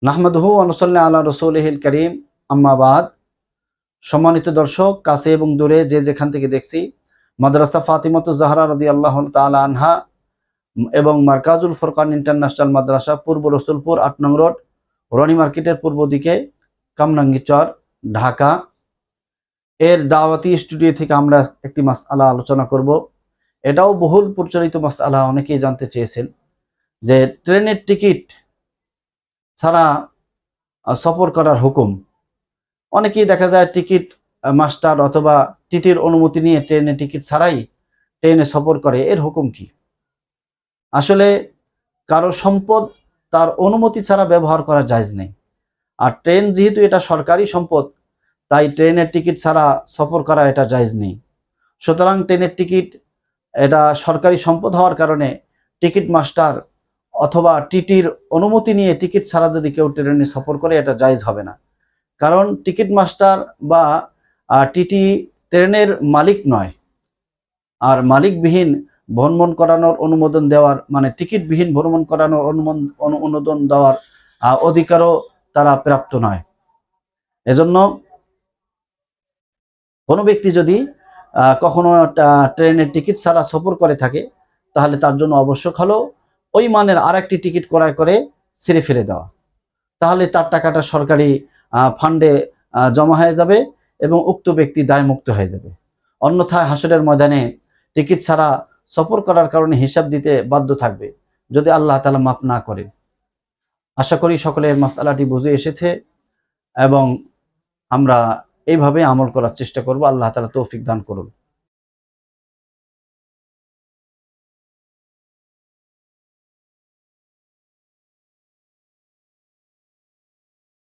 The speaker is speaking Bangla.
নাহমাদুহু ওয়া নুসাল্লি আলা রাসূলিহিল কারীম, আম্মা বাদ। সম্মানিত দর্শক, কাছে এবং দূরে যে যেখান থেকে দেখছি, মাদ্রাসা ফাতিমাতুজ জাহরা রাদিয়াল্লাহু তাআলা আনহা এবং মারকাজুল ফুরকান ইন্টারন্যাশনাল মাদ্রাসা, পূর্ব রসুলপুর ৮ নং রোড, রনি মার্কেটের পূর্ব দিকে, কামরাঙ্গীচর, ঢাকা এর দাওয়াতি স্টুডিও থেকে আমরা একটি মাসআলা আলোচনা করব। এটাও বহুল প্রচলিত মাসআলা, অনেকেই জানতে চেয়েছেন যে ট্রেনের টিকিট ছাড়া সফর করার হুকুম। অনেকেই দেখা যায় টিকিট মাস্টার অথবা টিটির অনুমতি নিয়ে ট্রেনে টিকিট ছাড়াই ট্রেনে সফর করে, এর হুকুম কি? আসলে কারো সম্পদ তার অনুমতি ছাড়া ব্যবহার করা জায়েজ নেই। আর ট্রেন যেহেতু এটা সরকারি সম্পদ, তাই ট্রেনের টিকিট ছাড়া সফর করা এটা জায়েজ নেই। সুতরাং ট্রেনের টিকিট এটা সরকারি সম্পদ হওয়ার কারণে টিকিট মাস্টার অথবা টিটির অনুমতি নিয়ে টিকিট ছাড়া যদি কেউ ট্রেনে সফর করে, এটা জায়েজ হবে না। কারণ টিকিট মাস্টার বা টিটি ট্রেনের মালিক নয়। আর মালিকবিহীন ভ্রমণ করানোর অনুমোদন দেওয়ার, মানে টিকিটবিহীন ভ্রমণ করানোর অনুমোদন দেওয়ার অধিকারও তারা প্রাপ্ত নয়। এজন্য কোনো ব্যক্তি যদি কখনো ট্রেনের টিকিট ছাড়া সফর করে থাকে, তাহলে তার জন্য আবশ্যক হলো ওই মানের আরেকটি টিকিট ক্রয় করে ছিঁড়ে ফেলে দেওয়া। তাহলে তার টাকাটা সরকারি ফান্ডে জমা হয়ে যাবে এবং উক্ত ব্যক্তি দায়মুক্ত হয়ে যাবে। অন্যথায় হাসরের ময়দানে টিকিট ছাড়া সফর করার কারণে হিসাব দিতে বাধ্য থাকবে, যদি আল্লাহ তাআলা মাফ না করে। আশা করি সকলের মাসআলাটি বুঝে এসেছে এবং আমরা এইভাবে আমল করার চেষ্টা করব। আল্লাহ তাআলা তৌফিক দান করুন।